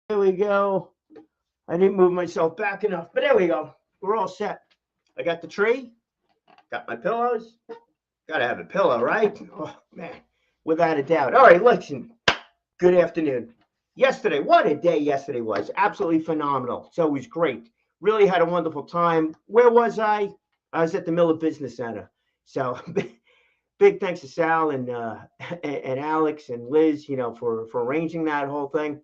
There we go. I didn't move myself back enough, but there we go. We're all set. I got the tree, got my pillows. Got to have a pillow, right? Oh, man, without a doubt. All right, listen. Good afternoon. Yesterday, what a day yesterday was. Absolutely phenomenal. So it was great. Really had a wonderful time. Where was I? I was at the Miller Business Center. So big thanks to Sal and Alex and Liz, for arranging that whole thing.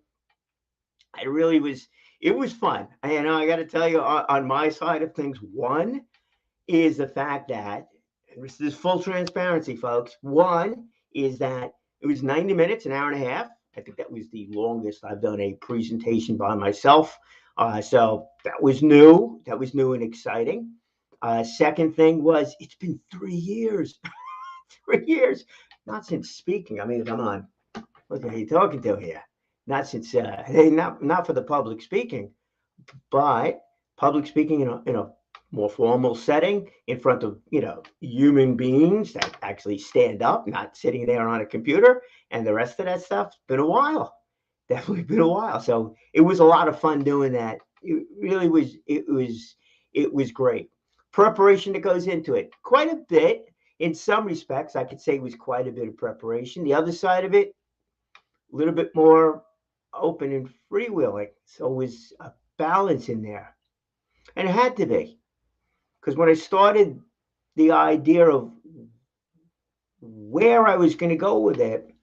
It really was. It was fun. I got to tell you, on my side of things, one is the fact that, and this is full transparency, folks. One is that it was 90 minutes, an hour and a half. I think that was the longest I've done a presentation by myself. So that was new. That was new and exciting. Second thing was it's been 3 years. 3 years. Not since speaking. I mean, come on. What are you talking to here? Not since, not for the public speaking, but public speaking in a more formal setting in front of human beings that actually stand up, not sitting there on a computer, and the rest of that stuff. Been a while, definitely been a while. So it was a lot of fun doing that. It really was. It was great. Preparation that goes into it, quite a bit. In some respects, I could say it was quite a bit of preparation. The other side of it, a little bit more open and freewheeling. So it was a balance in there. And it had to be. Because when I started the idea of where I was going to go with it,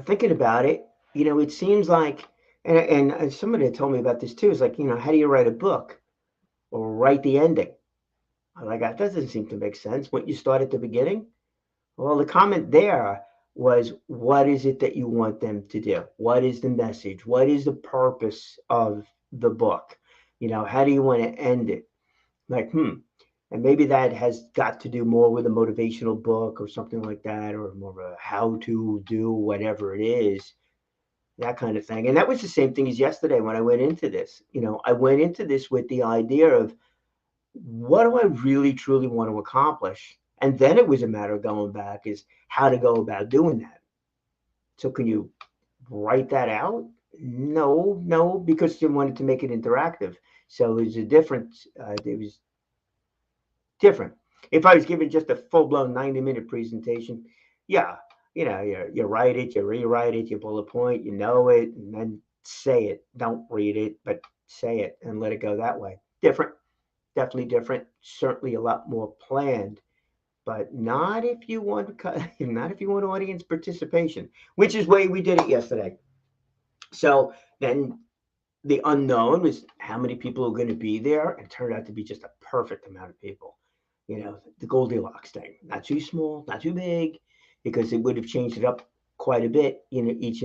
thinking about it, it seems like, and somebody had told me about this too, is like, how do you write a book or write the ending? I'm like, that doesn't seem to make sense. What you start at the beginning? Well, the comment there was, what is it that you want them to do? What is the message? What is the purpose of the book? How do you want to end it? Like, and maybe that has got to do more with a motivational book or something like that, or more of a how to do whatever it is, that kind of thing. And that was the same thing as yesterday when I went into this. I went into this with the idea of what do I really truly want to accomplish? And then it was a matter of going back is how to go about doing that. So can you write that out? No, no, because you wanted to make it interactive. So it was a different, it was different. If I was given just a full blown 90-minute presentation, yeah, you write it, you rewrite it, you bullet point, you know it, and then say it. Don't read it, but say it and let it go that way. Different, definitely different. Certainly a lot more planned, but not if you want not if you want audience participation, which is the way we did it yesterday. So then the unknown was how many people are going to be there, and it turned out to be just a perfect amount of people. The Goldilocks thing, not too small, not too big, because it would have changed it up quite a bit. Each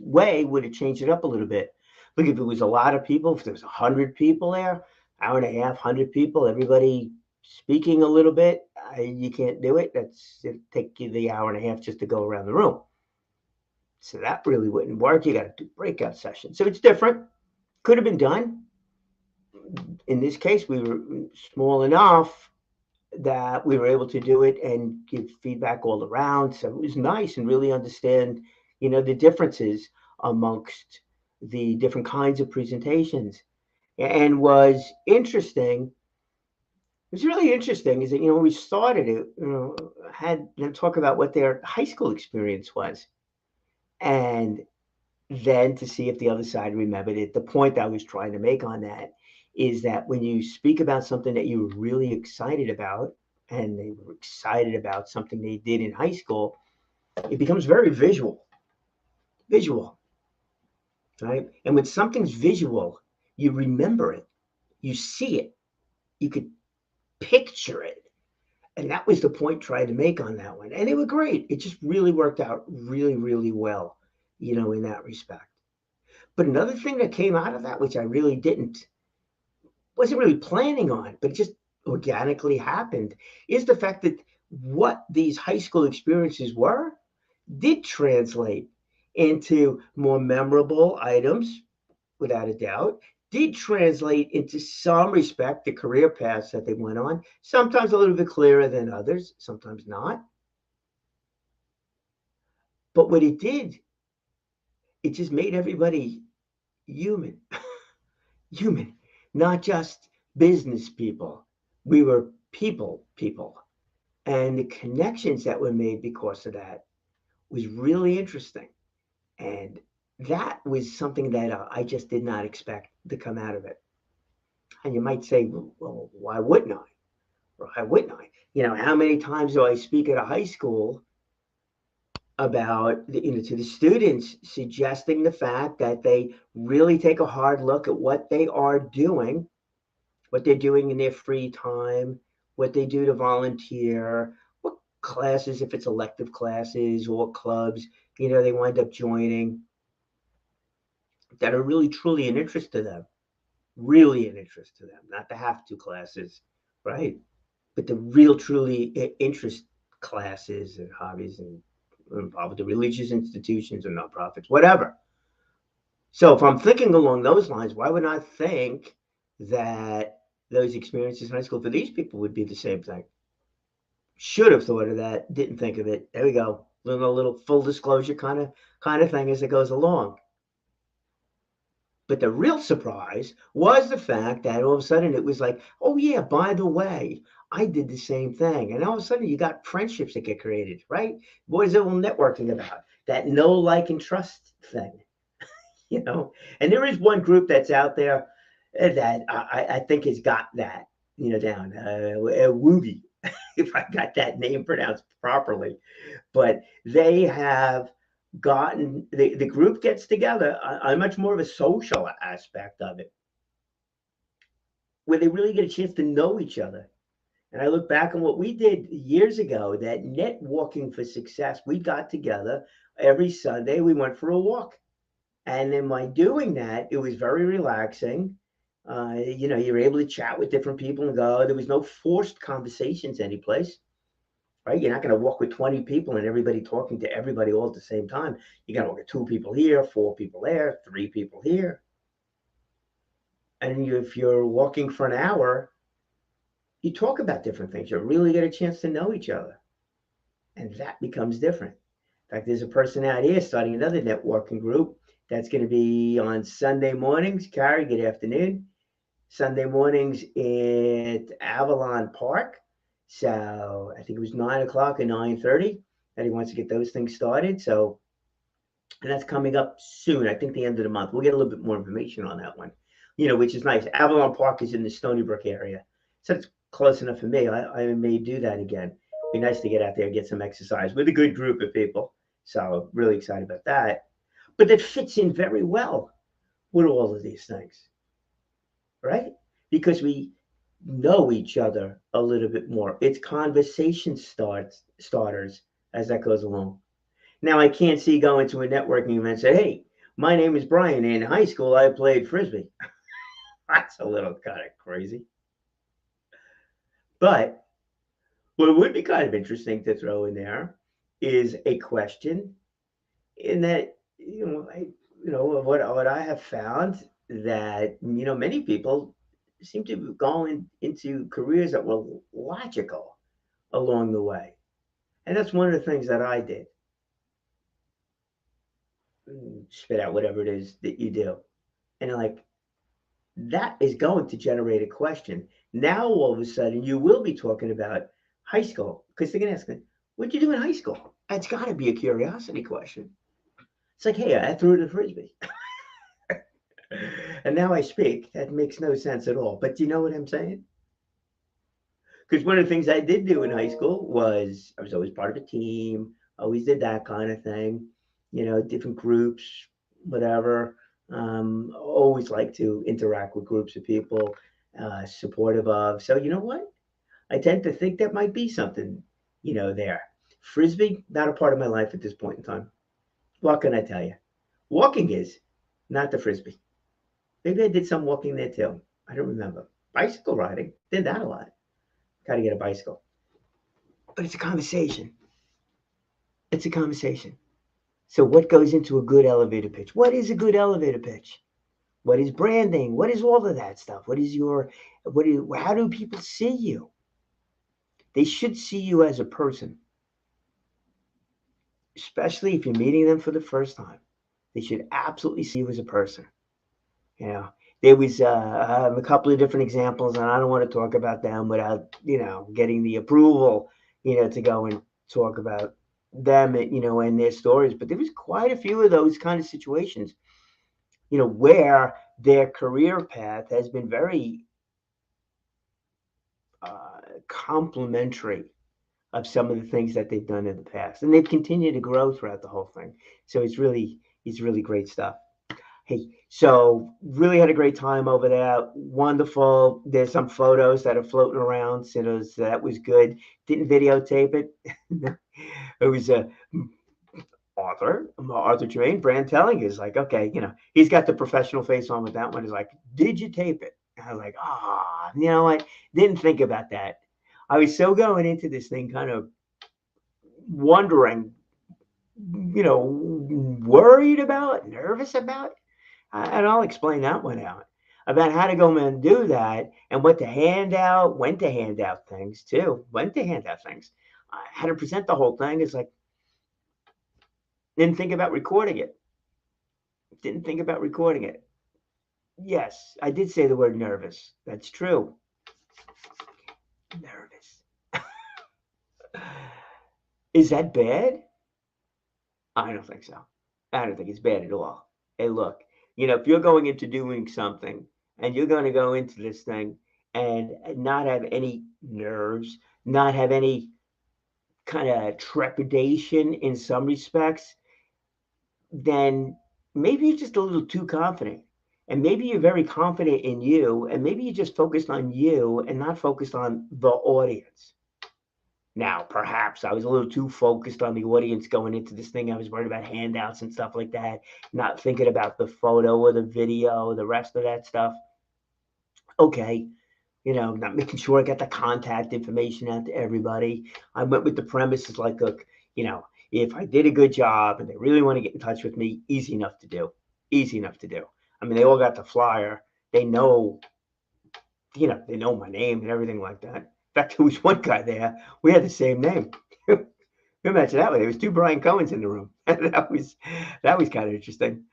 way would have changed it up a little bit. Look, if it was a lot of people, if there was 100 people there, hour and a half, 100 people, everybody speaking a little bit, you can't do it. It'd take you the hour and a half just to go around the room. So that really wouldn't work. You got to do breakout sessions. So it's different. Could have been done. In this case, we were small enough that we were able to do it and give feedback all around. So it was nice and really understand, the differences amongst the different kinds of presentations. And was interesting. It was really interesting is that, when we started it, had them talk about what their high school experience was. And then to see if the other side remembered it. The point I was trying to make on that is that when you speak about something that you were really excited about, and they were excited about something they did in high school, it becomes very visual. Visual, right? And when something's visual, you remember it, you see it, you could picture it. And that was the point trying to make on that one. And they were great. It just really worked out really, really well, in that respect. But another thing that came out of that, which I really wasn't really planning on, but it just organically happened, is the fact that what these high school experiences were did translate into more memorable items, without a doubt, did translate into some respect the career paths that they went on, sometimes a little bit clearer than others, sometimes not. But what it did, it just made everybody human, human, not just business people. We were people. And the connections that were made because of that was really interesting. And that was something that I just did not expect to come out of it. And you might say, well, why wouldn't I? Why wouldn't I? How many times do I speak at a high school about, to the students, suggesting the fact that they really take a hard look at what they're doing in their free time, what they do to volunteer, what classes, if it's elective classes or clubs, they wind up joining that are really truly an interest to them, really an interest to them, not the have to classes, right? But the real truly interest classes and hobbies and involved with the religious institutions or nonprofits, whatever. So if I'm thinking along those lines, why would I think that those experiences in high school for these people would be the same thing? Should have thought of that, didn't think of it. There we go. Little full disclosure kind of thing as it goes along. But the real surprise was the fact that all of a sudden it was like, oh yeah, by the way, I did the same thing. And all of a sudden you got friendships that get created, right? What is it all networking about? That know, like, and trust thing, you know? And there is one group that's out there that I think has got that, down. Woogie, if I got that name pronounced properly. But they have gotten, the group gets together on much more of a social aspect of it, where they really get a chance to know each other. And I look back on what we did years ago, that networking for success. We got together every Sunday, we went for a walk. And then by doing that, it was very relaxing. You're able to chat with different people and go, there was no forced conversations anyplace, right? You're not going to walk with 20 people and everybody talking to everybody all at the same time. You got to walk with two people here, four people there, three people here. And if you're walking for an hour, you talk about different things. You really get a chance to know each other. And that becomes different. In fact, there's a person out here starting another networking group that's going to be on Sunday mornings. Carrie, good afternoon. Sunday mornings at Avalon Park. So I think it was 9 o'clock and 9:30 that he wants to get those things started. So, and that's coming up soon. I think the end of the month. We'll get a little bit more information on that one, which is nice. Avalon Park is in the Stony Brook area. So it's close enough for me. I may do that again. Be nice to get out there and get some exercise with a good group of people. So really excited about that. But that fits in very well with all of these things, right? Because we know each other a little bit more. It's conversation starters as that goes along. Now I can't see going to a networking event and say, "Hey, my name is Brian. In high school, I played frisbee." That's a little kind of crazy. But what would be kind of interesting to throw in there is a question in that, what I have found that, many people seem to be going into careers that were logical along the way. And that's one of the things that I did. Spit out whatever it is that you do. And like, that is going to generate a question. Now, all of a sudden, you will be talking about high school because they're going to ask me, what'd you do in high school? It's got to be a curiosity question. It's like, hey, I threw the frisbee. And now I speak. That makes no sense at all. But do you know what I'm saying? Because one of the things I did do in high school was I was always part of a team, always did that kind of thing, different groups, whatever. Always like to interact with groups of people, supportive of. So, you know what? I tend to think that might be something, there. Frisbee, not a part of my life at this point in time. What can I tell you? Walking is, not the frisbee. Maybe I did some walking there too. I don't remember. Bicycle riding, did that a lot. Got to get a bicycle. But it's a conversation. It's a conversation. So what goes into a good elevator pitch? What is a good elevator pitch? What is branding? What is all of that stuff? How do people see you? They should see you as a person. especially if you're meeting them for the first time. They should absolutely see you as a person. You know, there was a couple of different examples, and I don't want to talk about them without getting the approval, to go and talk about them, and their stories. But there was quite a few of those kind of situations, where their career path has been very complimentary of some of the things that they've done in the past, and they've continued to grow throughout the whole thing. So it's really great stuff. Hey, so really had a great time over there. Wonderful. There's some photos that are floating around. So that was good. Didn't videotape it. It was a Arthur Tremaine, Brand Telling is like, okay, he's got the professional face on with that one. He's like, did you tape it? And I was like, you know what? Didn't think about that. I was so going into this thing kind of wondering, worried about, nervous about. And I'll explain that one out about how to go and do that and what to hand out, when to hand out things too, when to hand out things, how to present the whole thing. Is like, didn't think about recording it. Didn't think about recording it. Yes, I did say the word nervous. That's true. Nervous. Is that bad? I don't think so. I don't think it's bad at all. Hey, look, if you're going into doing something and you're going to go into this thing and not have any nerves, not have any kind of trepidation in some respects, then maybe you're just a little too confident. And maybe you're very confident in you, and maybe you're just focused on you and not focused on the audience. Now, perhaps I was a little too focused on the audience going into this thing. I was worried about handouts and stuff like that, not thinking about the photo or the video, the rest of that stuff. Okay, not making sure I got the contact information out to everybody. I went with the premises like, look, if I did a good job and they really want to get in touch with me, easy enough to do. Easy enough to do. I mean, they all got the flyer. They know, they know my name and everything like that. In fact, there was one guy there. We had the same name. Imagine that way. There was two Brian Cohens in the room. that was kind of interesting.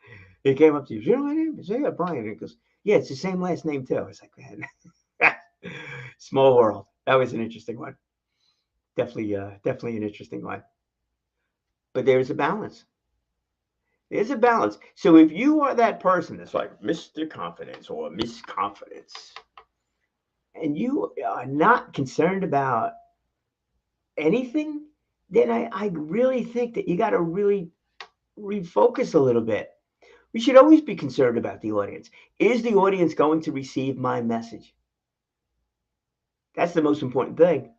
He came up to you. You know my name? I said, yeah, Brian. And he goes, yeah, it's the same last name too. I was like, man, small world. That was an interesting one. Definitely an interesting one. But there's a balance. There's a balance. So if you are that person that's like Mr. Confidence or Miss Confidence, and you are not concerned about anything, then I really think that you got to really refocus a little bit. We should always be concerned about the audience. Is the audience going to receive my message? That's the most important thing.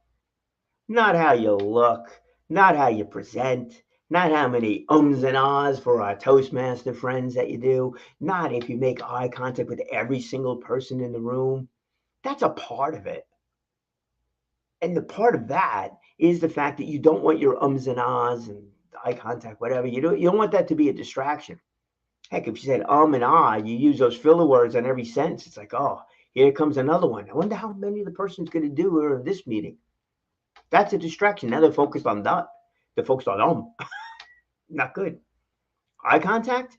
Not how you look, not how you present, not how many ums and ahs for our Toastmaster friends that you do, not if you make eye contact with every single person in the room. That's a part of it. And the part of that is the fact that you don't want your ums and ahs and eye contact, whatever. You don't want that to be a distraction. Heck, if you said and ah, you use those filler words on every sentence. It's like, oh, here comes another one. I wonder how many the person's going to do in this meeting. That's a distraction. Now they're focused on that. They're focused on Not good. Eye contact?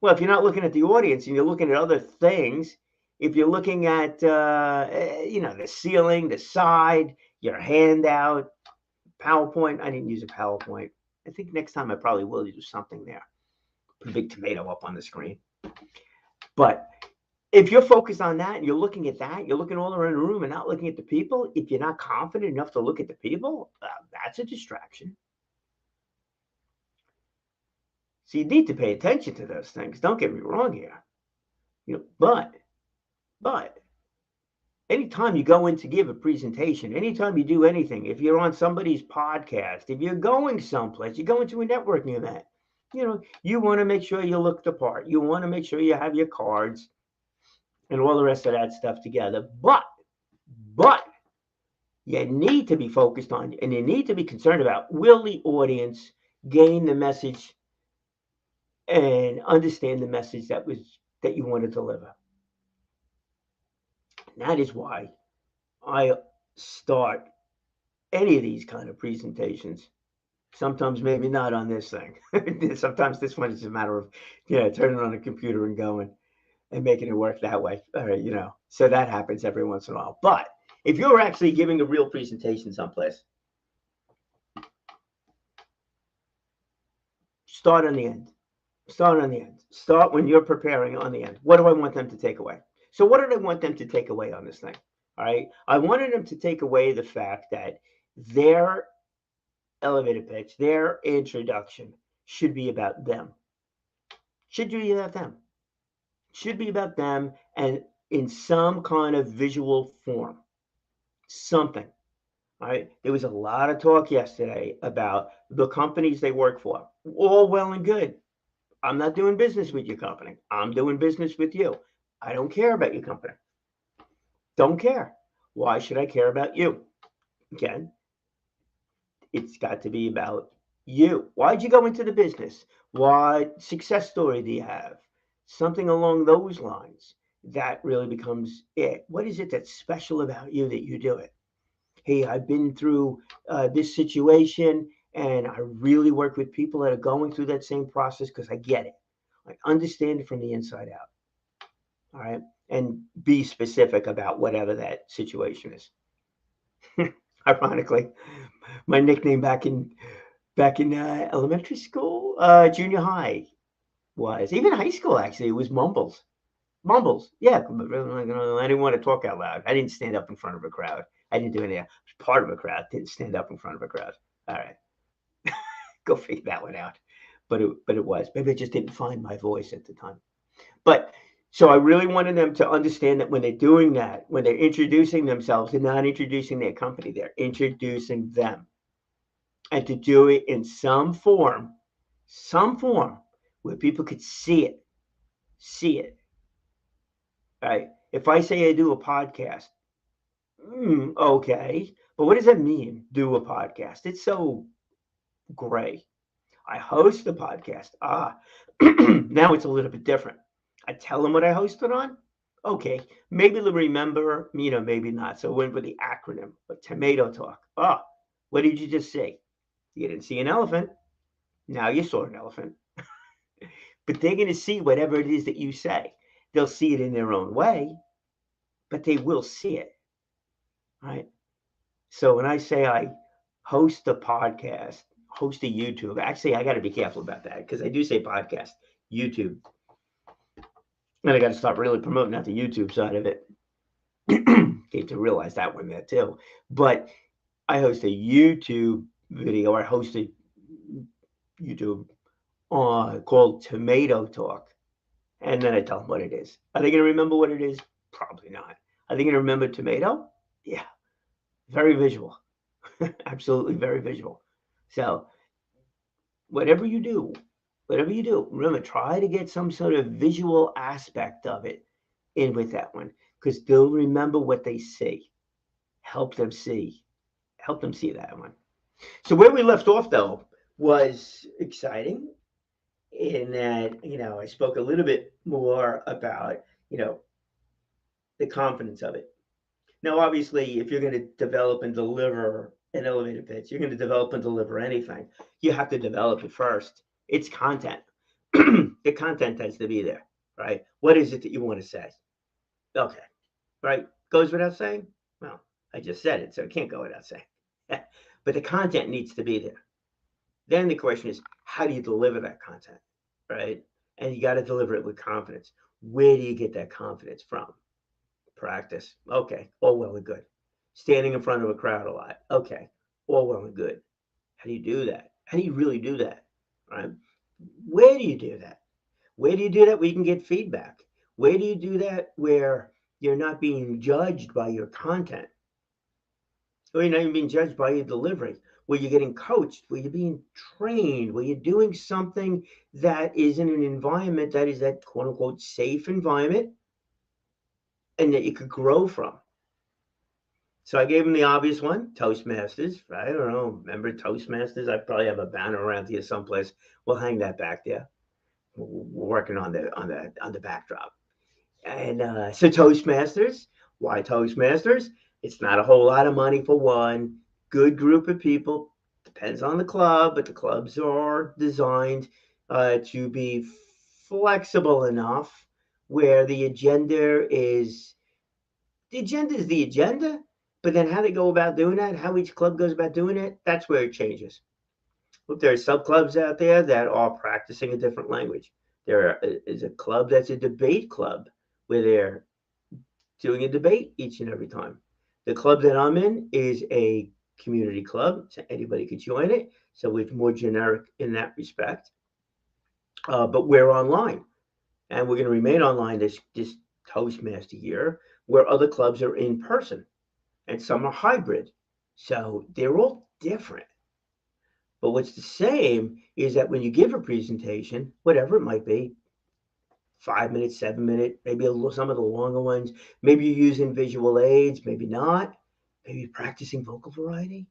Well, if you're not looking at the audience and you're looking at other things, if you're looking at, the ceiling, the side, your handout, PowerPoint. I didn't use a PowerPoint. I think next time I probably will do something there. Put a big tomato up on the screen. But if you're focused on that and you're looking at that, you're looking all around the room and not looking at the people, if you're not confident enough to look at the people, that's a distraction. So you need to pay attention to those things. Don't get me wrong here. But anytime you go in to give a presentation, anytime you do anything, if you're on somebody's podcast, if you're going someplace, you're going to a networking event, you want to make sure you look the part. You want to make sure you have your cards and all the rest of that stuff together. But you need to be focused on, and you need to be concerned about, will the audience gain the message and understand the message that you want to deliver? And that is why I start any of these kind of presentations Sometimes maybe not on this thing. Sometimes this one is a matter of, turning on a computer and going and making it work that way. All right, so that happens every once in a while. But if you're actually giving a real presentation someplace, start on the end. Start on the end. Start when you're preparing on the end. What do I want them to take away? So, what did I want them to take away on this thing? All right. I wanted them to take away the fact that their elevator pitch, their introduction should be about them. Should be about them. Should be about them and in some kind of visual form. Something. All right. There was a lot of talk yesterday about the companies they work for. All well and good. I'm not doing business with your company. I'm doing business with you. I don't care about your company. Don't care. Why should I care about you? Again, it's got to be about you. Why'd you go into the business? What success story do you have? Something along those lines. That really becomes it. What is it that's special about you that you do it? Hey, I've been through this situation and I really work with people that are going through that same process because I get it. I understand it from the inside out. All right. And be specific about whatever that situation is. Ironically, my nickname back in elementary school, junior high was even high school. Actually, it was Mumbles. Mumbles. Yeah, I didn't want to talk out loud. I didn't stand up in front of a crowd. I didn't do anything. I was part of a crowd. Didn't stand up in front of a crowd. All right, go figure that one out. But it was. Maybe I just didn't find my voice at the time. But so I really wanted them to understand that when they're doing that, when they're introducing themselves, they're not introducing their company. They're introducing them, and to do it in some form where people could see it. Right? If I say I do a podcast, okay, but what does that mean? Do a podcast? It's so gray. I host the podcast. Now it's a little bit different. I tell them what I hosted on. Okay, maybe they'll remember, maybe not. So I went with the acronym, but Tomato Talk. What did you just see? You didn't see an elephant. Now you saw an elephant. But they're going to see whatever it is that you say. They'll see it in their own way, but they will see it. Right? So when I say I host a podcast, host a YouTube, actually, I got to be careful about that because I do say podcast, YouTube. And I got to start really promoting out the YouTube side of it. Get to realize that one there too. But I host a YouTube video. I host a YouTube called Tomato Talk. And then I tell them what it is. Are they going to remember what it is? Probably not. Are they going to remember tomato? Yeah. Very visual. Absolutely very visual. So whatever you do, remember, try to get some sort of visual aspect of it in with that one because they'll remember what they see. Help them see that one. So where we left off though was exciting in that, I spoke a little bit more about, the confidence of it. Now, obviously, if you're going to develop and deliver an elevator pitch, you're going to develop and deliver anything. You have to develop it first. It's content. The content tends to be there, right? What is it that you want to say? Okay, right? Goes without saying? Well, I just said it, so it can't go without saying. But the content needs to be there. Then the question is, how do you deliver that content, right? And you got to deliver it with confidence. Where do you get that confidence from? Practice. Okay, all well and good. Standing in front of a crowd a lot. Okay, all well and good. How do you do that? How do you really do that? Right? Where do you do that? Where do you do that where you can get feedback? Where do you do that where you're not being judged by your content? Or you're not even being judged by your delivery? Where you're getting coached, where you're being trained, where you're doing something that is in an environment that is that quote unquote safe environment and that you could grow from. So I gave him the obvious one, Toastmasters. I don't know. Remember Toastmasters? I probably have a banner around here someplace. We'll hang that back there. We're working on the backdrop. And so Toastmasters. Why Toastmasters? It's not a whole lot of money for one. Good group of people to Depends on the club, but the clubs are designed to be flexible enough where the agenda is the agenda, but then how they go about doing that, how each club goes about doing it, that's where it changes. Look, there are sub clubs out there that are practicing a different language. There is a club that's a debate club where they're doing a debate each and every time. The club that I'm in is a community club, so anybody could join it. So it's more generic in that respect. But we're online, and we're going to remain online this Toastmaster year, where other clubs are in person and some are hybrid. So they're all different. But what's the same is that when you give a presentation, whatever it might be, 5 minutes, 7 minute, maybe some of the longer ones, maybe you're using visual aids, maybe not. Maybe you're practicing vocal variety.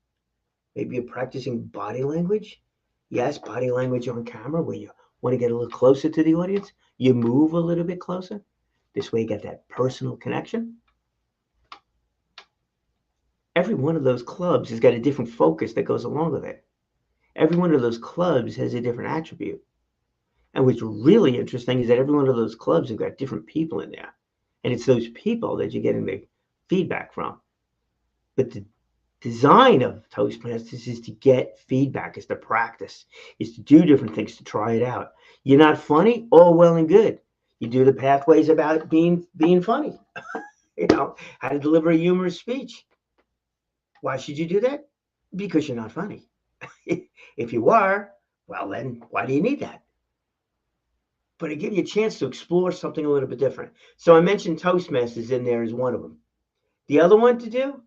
Maybe you're practicing body language. Yes, body language on camera where you want to get a little closer to the audience. You move a little bit closer. This way you get that personal connection. Every one of those clubs has got a different focus that goes along with it. Every one of those clubs has a different attribute. And what's really interesting is that every one of those clubs have got different people in there. And it's those people that you're getting the feedback from. But the design of Toastmasters is to get feedback, is to practice, is to do different things, to try it out. You're not funny? All well and good. You do the pathways about being funny. How to deliver a humorous speech. Why should you do that? Because you're not funny. If you are, well, then why do you need that? But it gives you a chance to explore something a little bit different. So I mentioned Toastmasters in there as one of them. The other one to do,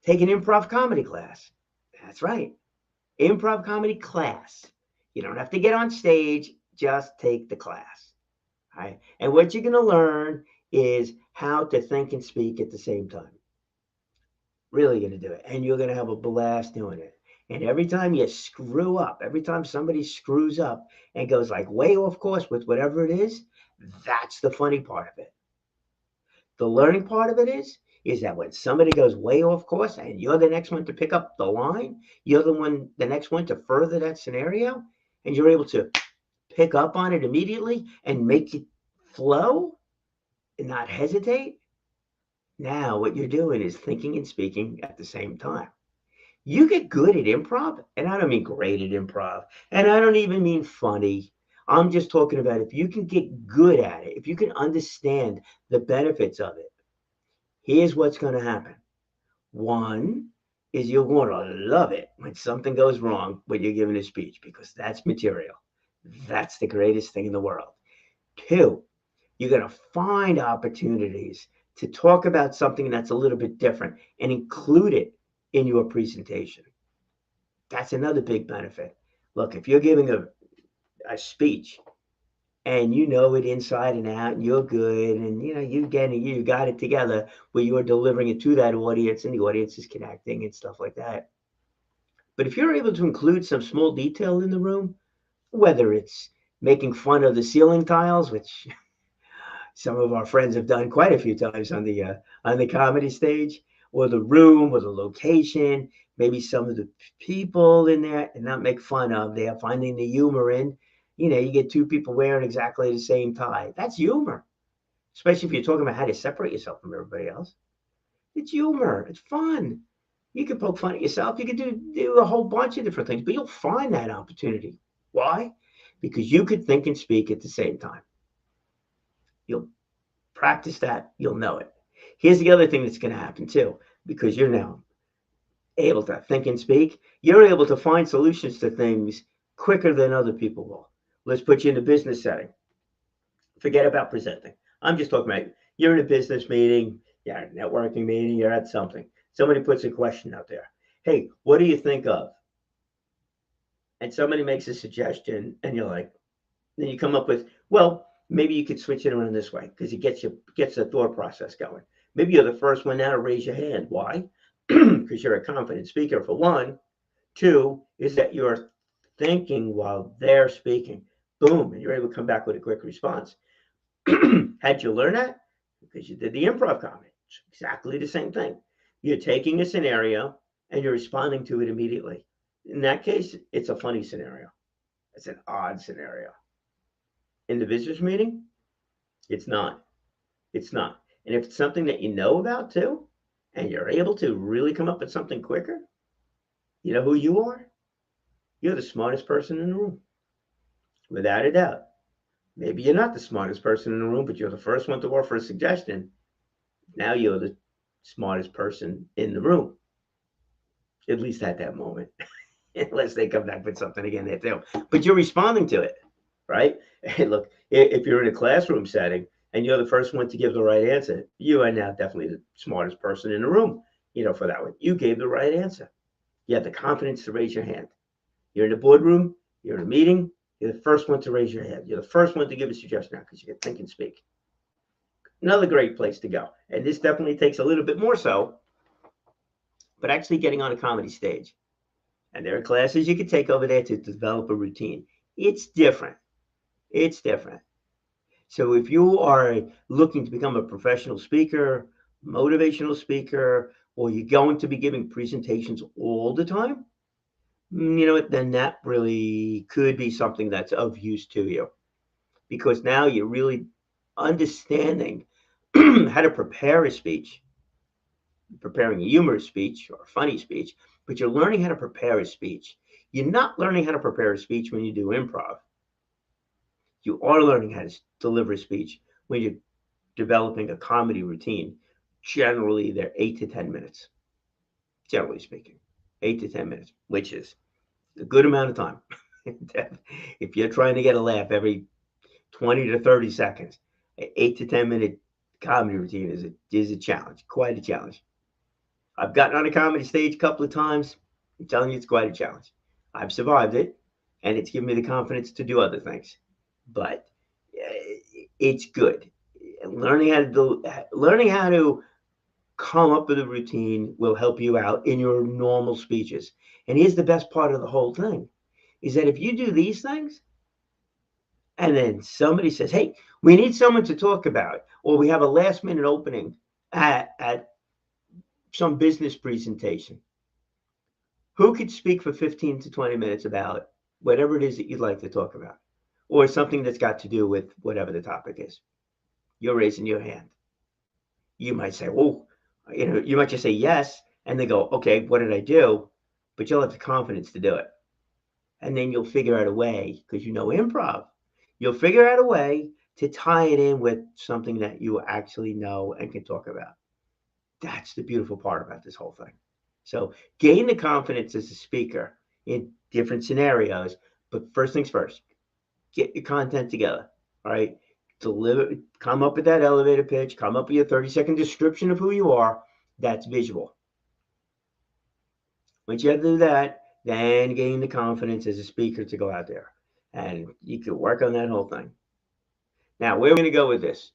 take an improv comedy class. That's right. Improv comedy class. You don't have to get on stage, just take the class. All right. And what you're going to learn is how to think and speak at the same time. Really going to do it. And you're going to have a blast doing it. And every time you screw up, every time somebody screws up and goes like way off course with whatever it is, that's the funny part of it. The learning part of it is that when somebody goes way off course and you're the next one to pick up the line, you're the next one to further that scenario, and you're able to pick up on it immediately and make it flow and not hesitate. Now what you're doing is thinking and speaking at the same time. You get good at improv, and I don't mean great at improv, and I don't even mean funny. I'm just talking about if you can get good at it, if you can understand the benefits of it, here's what's going to happen. One is you're going to love it when something goes wrong when you're giving a speech, because that's material. That's the greatest thing in the world. Two, you're going to find opportunities to talk about something that's a little bit different and include it in your presentation. That's another big benefit. Look, if you're giving a speech and you know it inside and out and you're good and you got it together where you're delivering it to that audience and the audience is connecting and stuff like that. But if you're able to include some small detail in the room, whether it's making fun of the ceiling tiles, which some of our friends have done quite a few times on the comedy stage, or the room, or the location, maybe some of the people in there, and not make fun of. They are finding the humor in. You get two people wearing exactly the same tie. That's humor, especially if you're talking about how to separate yourself from everybody else. It's humor. It's fun. You can poke fun at yourself. You can do a whole bunch of different things, but you'll find that opportunity. Why? Because you could think and speak at the same time. You'll practice that. You'll know it. Here's the other thing that's going to happen too, because you're now able to think and speak. You're able to find solutions to things quicker than other people will. Let's put you in a business setting. Forget about presenting. I'm just talking about you're in a business meeting, you're at a networking meeting, you're at something. Somebody puts a question out there. Hey, what do you think of? And somebody makes a suggestion, and you're like, then you come up with, well, maybe you could switch it around this way because it gets the thought process going. Maybe you're the first one now to raise your hand. Why? Because you're a confident speaker, for one. Two is that you're thinking while they're speaking. Boom, and you're able to come back with a quick response. How'd you learn that? Because you did the improv comedy. It's exactly the same thing. You're taking a scenario, and you're responding to it immediately. In that case, it's a funny scenario. It's an odd scenario. In the business meeting, it's not. It's not. And if it's something that you know about too, and you're able to really come up with something quicker, you know who you are? You're the smartest person in the room, without a doubt. Maybe you're not the smartest person in the room, but you're the first one to offer a suggestion. Now you're the smartest person in the room, at least at that moment, unless they come back with something again there too. But you're responding to it, right? Hey, look, if you're in a classroom setting and you're the first one to give the right answer, you are now definitely the smartest person in the room, for that one. You gave the right answer. You have the confidence to raise your hand. You're in the boardroom, you're in a meeting, you're the first one to raise your hand. You're the first one to give a suggestion because you can think and speak. Another great place to go. And this definitely takes a little bit more so, but actually getting on a comedy stage. And there are classes you can take over there to develop a routine. It's different. It's different. So if you are looking to become a professional speaker, motivational speaker, or you're going to be giving presentations all the time, then that really could be something that's of use to you, because now you're really understanding how to prepare a speech, preparing a humorous speech or a funny speech, but you're learning how to prepare a speech. You're not learning how to prepare a speech when you do improv. You are learning how to deliver a speech when you're developing a comedy routine. Generally, they're 8 to 10 minutes, generally speaking, 8 to 10 minutes, which is a good amount of time. If you're trying to get a laugh every 20 to 30 seconds, an 8 to 10 minute comedy routine is a challenge, quite a challenge. I've gotten on a comedy stage a couple of times. I'm telling you, it's quite a challenge. I've survived it, and it's given me the confidence to do other things. But it's good. Learning how to come up with a routine will help you out in your normal speeches. And here's the best part of the whole thing, is that if you do these things, and then somebody says, hey, we need someone to talk about, or we have a last minute opening at some business presentation, who could speak for 15 to 20 minutes about whatever it is that you'd like to talk about, or something that's got to do with whatever the topic is? You're raising your hand. You might say, well, you might just say yes, and they go, okay, what did I do? But you'll have the confidence to do it. And then you'll figure out a way, because you know improv, you'll figure out a way to tie it in with something that you actually know and can talk about. That's the beautiful part about this whole thing. So gain the confidence as a speaker in different scenarios. But first things first, get your content together. All right. Come up with that elevator pitch, come up with your 30-second description of who you are. That's visual. Once you have to do that, then gain the confidence as a speaker to go out there. And you can work on that whole thing. Now, where are we going to go with this?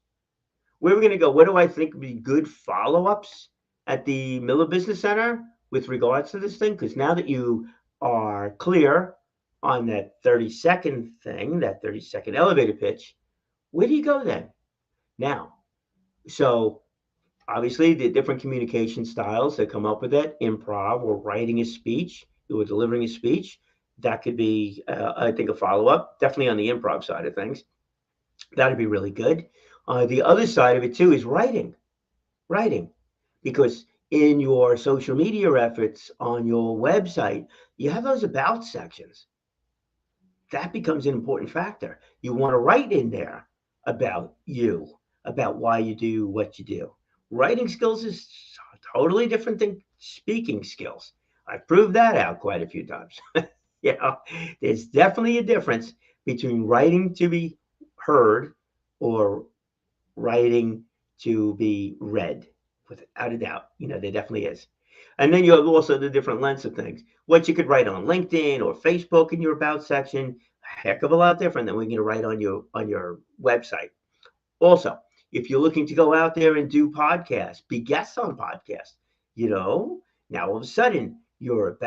Where are we going to go? What do I think would be good follow-ups at the Miller Business Center with regards to this thing? Because now that you are clear on that 30-second thing, that 30-second elevator pitch, where do you go then? Now, so obviously the different communication styles that come up with it, improv or writing a speech or delivering a speech, that could be, I think, a follow-up, definitely on the improv side of things. That'd be really good. The other side of it too is writing, because in your social media efforts on your website, you have those about sections. That becomes an important factor. You want to write in there about you, about why you do what you do. Writing skills is totally different than speaking skills. I've proved that out quite a few times. There's definitely a difference between writing to be heard or writing to be read, without a doubt. There definitely is. And then you have also the different lengths of things. What you could write on LinkedIn or Facebook in your about section, a heck of a lot different than what you're going to write on your website. Also, if you're looking to go out there and do podcasts, be guests on podcasts, now all of a sudden your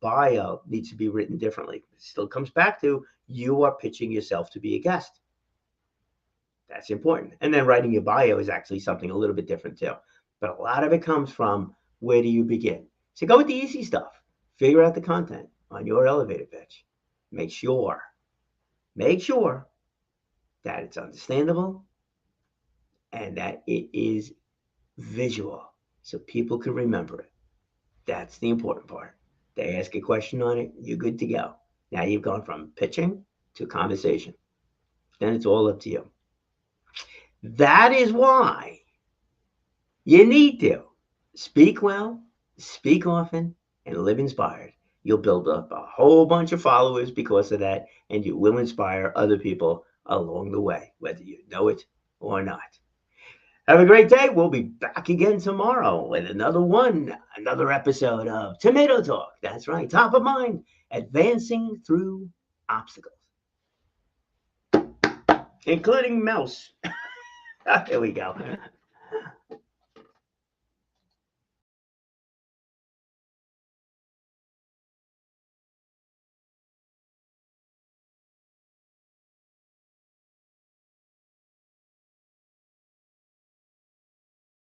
bio needs to be written differently. It still comes back to you are pitching yourself to be a guest. That's important. And then writing your bio is actually something a little bit different too. But a lot of it comes from, where do you begin? So go with the easy stuff. Figure out the content on your elevator pitch. Make sure that it's understandable and that it is visual so people can remember it. That's the important part. They ask a question on it, you're good to go. Now you've gone from pitching to conversation. Then it's all up to you. That is why you need to speak well, speak often, and live inspired. You'll build up a whole bunch of followers because of that, and you will inspire other people along the way, whether you know it or not. Have a great day. We'll be back again tomorrow with another episode of Tomato Talk. That's right, top of mind, advancing through obstacles, including mouse. Here we go.